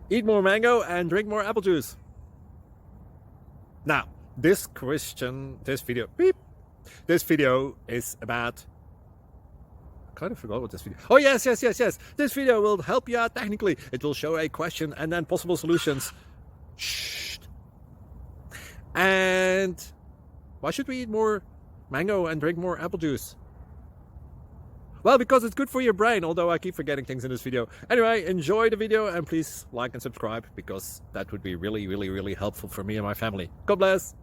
Eat more mango and drink more apple juice. Now, this video is about, I kind of forgot what this video. Oh, yes. This video will help you out technically. It will show a question and then possible solutions. Shh. And why should we eat more mango and drink more apple juice? Well, because it's good for your brain, although I keep forgetting things in this video. Anyway, enjoy the video and please like and subscribe, because that would be really helpful for me and my family. God bless.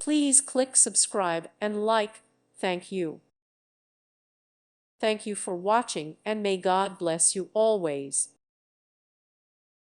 Please click subscribe and like. Thank you. Thank you for watching, and may God bless you always.